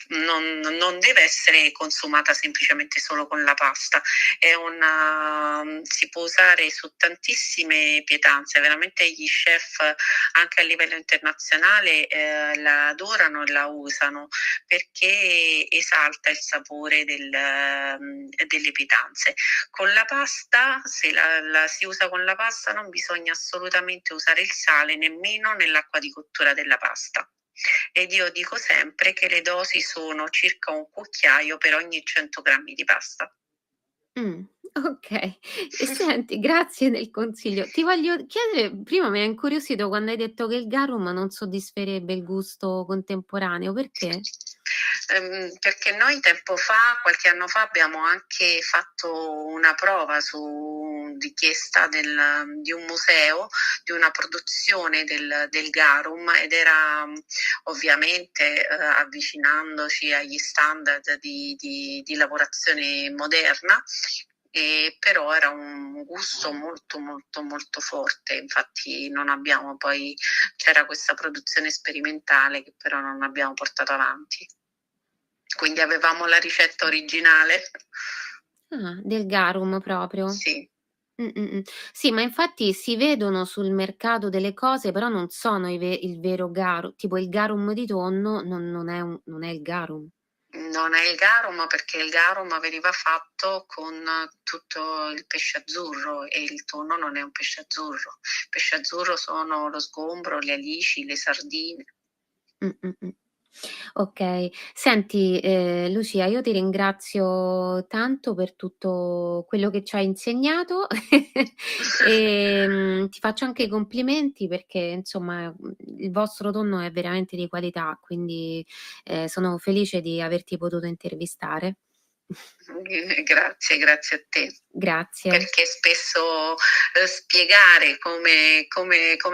C: deve essere consumata semplicemente solo con la pasta, si può usare su tantissime pietanze, veramente gli chef anche a livello internazionale la adorano e la usano perché esalta il sapore delle pietanze. Con la pasta, se la si usa con la pasta, non bisogna assolutamente usare il sale nemmeno nell'acqua di cottura della pasta. ed io dico sempre che le dosi sono circa un cucchiaio per ogni 100 grammi di pasta.
F: Okay. E senti, grazie del consiglio. Ti voglio chiedere, prima mi ha incuriosito quando hai detto che il garum non soddisferebbe il gusto contemporaneo, perché?
C: Perché noi tempo fa, qualche anno fa, abbiamo anche fatto una prova su richiesta di un museo, di una produzione del garum, ed era ovviamente avvicinandoci agli standard di lavorazione moderna, però era un gusto molto molto molto forte. Infatti non abbiamo poi, c'era questa produzione sperimentale che però non abbiamo portato avanti. Quindi avevamo la ricetta originale.
F: Ah, del garum proprio.
C: Sì.
F: Sì, ma infatti si vedono sul mercato delle cose, però non sono il vero tipo il garum di tonno non è il garum.
C: Non è il garum, perché il garum veniva fatto con tutto il pesce azzurro e il tonno non è un pesce azzurro. Il pesce azzurro sono lo sgombro, le alici, le sardine.
F: Mh, mh, mh. Okay. Senti, Lucia, io ti ringrazio tanto per tutto quello che ci hai insegnato, ti faccio anche i complimenti perché insomma, il vostro tonno è veramente di qualità, quindi, sono felice di averti potuto intervistare.
C: Grazie a te.
F: Grazie.
C: Perché spesso spiegare come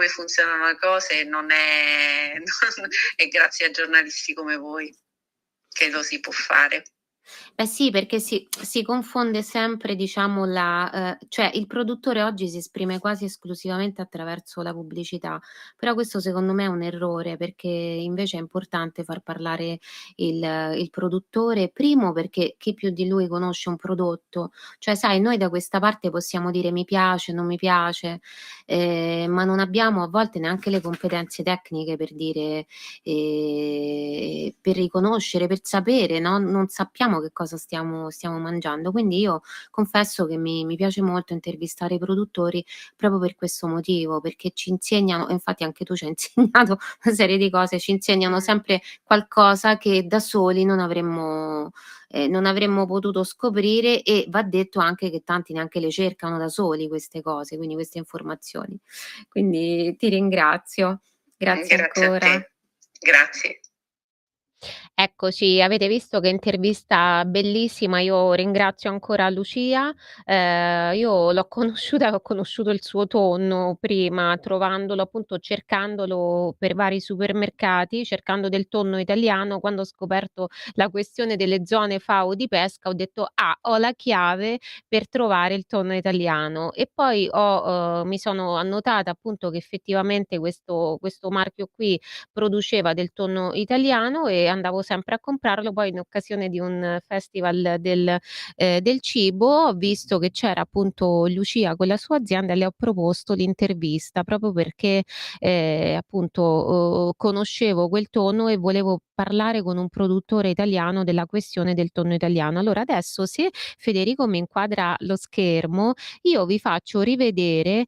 C: funzionano le cose non è è grazie a giornalisti come voi che lo si può fare.
F: Eh sì, perché si confonde sempre diciamo cioè il produttore oggi si esprime quasi esclusivamente attraverso la pubblicità, però questo secondo me è un errore, perché invece è importante far parlare il produttore, primo perché chi più di lui conosce un prodotto, cioè sai noi da questa parte possiamo dire: "Mi piace, non mi piace", ma non abbiamo a volte neanche le competenze tecniche per dire per riconoscere, per sapere, no, non sappiamo che cosa stiamo mangiando. Quindi io confesso che mi piace molto intervistare i produttori proprio per questo motivo, perché ci insegnano e infatti anche tu ci hai insegnato una serie di cose, ci insegnano
C: Mh.
F: sempre qualcosa che da soli non avremmo potuto scoprire e va detto anche che tanti neanche le cercano da soli queste cose, quindi queste informazioni. Quindi ti ringrazio. Grazie
C: Grazie a
F: ancora.
C: te. Grazie.
B: Eccoci, avete visto che intervista bellissima. Io ringrazio ancora Lucia. Io l'ho conosciuta, ho conosciuto il suo tonno prima, trovandolo appunto cercandolo per vari supermercati, cercando del tonno italiano. Quando ho scoperto la questione delle zone FAO di pesca, ho detto: "Ah, ho la chiave per trovare il tonno italiano". E poi mi sono annotata appunto che effettivamente questo marchio qui produceva del tonno italiano e andavo sempre a comprarlo. Poi in occasione di un festival del cibo ho visto che c'era appunto Lucia con la sua azienda e le ho proposto l'intervista proprio perché, appunto, conoscevo quel tonno e volevo parlare con un produttore italiano della questione del tonno italiano. Allora adesso se Federico mi inquadra lo schermo, io vi faccio rivedere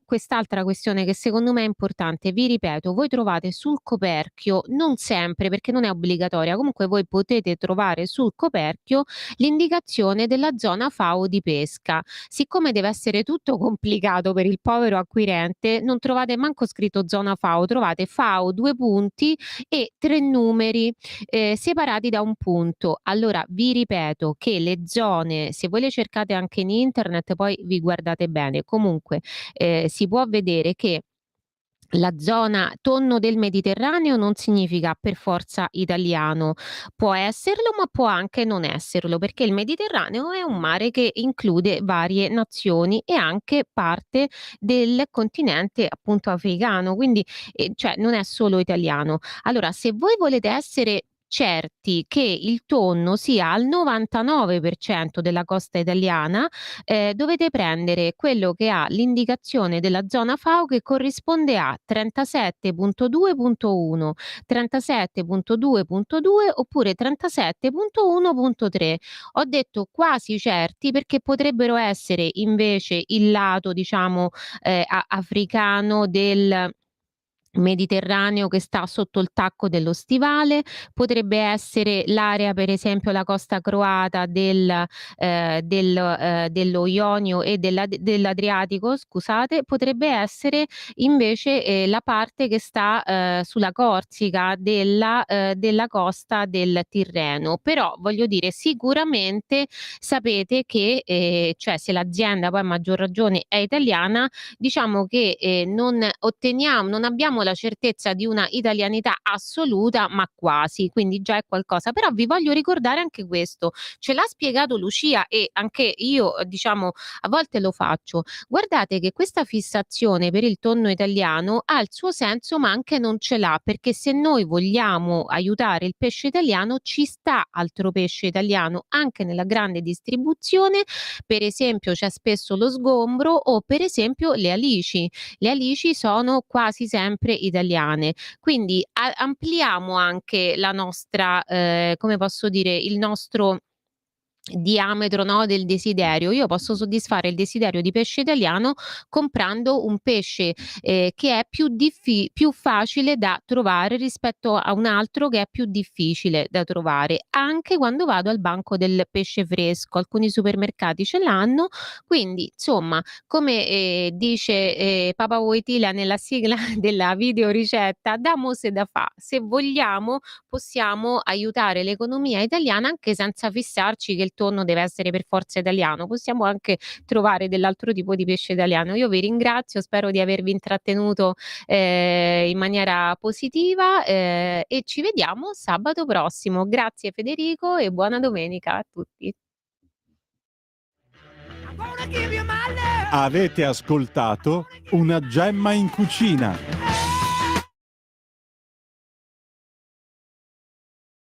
B: quest'altra questione che secondo me è importante. Vi ripeto, voi trovate sul coperchio, non sempre perché non è obbligatoria, comunque voi potete trovare sul coperchio l'indicazione della zona FAO di pesca. Siccome deve essere tutto complicato per il povero acquirente, non trovate manco scritto zona FAO, trovate FAO 2 punti e 3 numeri, separati da un punto. Allora vi ripeto che le zone, se voi le cercate anche in internet, poi vi guardate bene. Comunque si può vedere che la zona tonno del Mediterraneo non significa per forza italiano. Può esserlo, ma può anche non esserlo, perché il Mediterraneo è un mare che include varie nazioni e anche parte del continente appunto africano, quindi cioè non è solo italiano. Allora, se voi volete essere certi che il tonno sia al 99% della costa italiana, dovete prendere quello che ha l'indicazione della zona FAO che corrisponde a 37.2.1, 37.2.2 oppure 37.1.3. Ho detto quasi certi perché potrebbero essere invece il lato diciamo, africano Mediterraneo che sta sotto il tacco dello stivale, potrebbe essere l'area, per esempio la costa croata dello Ionio e dell'Adriatico, scusate, potrebbe essere invece la parte che sta sulla Corsica della costa del Tirreno. Però voglio dire, sicuramente sapete che cioè se l'azienda poi a maggior ragione è italiana, diciamo che non abbiamo la certezza di una italianità assoluta, ma quasi, quindi già è qualcosa. Però vi voglio ricordare anche questo, ce l'ha spiegato Lucia e anche io, diciamo, a volte lo faccio. Guardate che questa fissazione per il tonno italiano ha il suo senso, ma anche non ce l'ha, perché se noi vogliamo aiutare il pesce italiano, ci sta altro pesce italiano anche nella grande distribuzione. Per esempio c'è spesso lo sgombro o per esempio le alici. Le alici sono quasi sempre italiane, quindi ampliamo anche la nostra, come posso dire, il nostro diametro, no, del desiderio. Io posso soddisfare il desiderio di pesce italiano comprando un pesce che è più facile da trovare rispetto a un altro che è più difficile da trovare, anche quando vado al banco del pesce fresco. Alcuni supermercati ce l'hanno, quindi insomma, come dice Papa Wojtyla nella sigla della videoricetta, damo se da fa. Se vogliamo possiamo aiutare l'economia italiana anche senza fissarci che il tonno deve essere per forza italiano, possiamo anche trovare dell'altro tipo di pesce italiano. Io vi ringrazio, spero di avervi intrattenuto in maniera positiva e ci vediamo sabato prossimo. Grazie Federico e buona domenica a tutti.
A: Avete ascoltato Una gemma in cucina.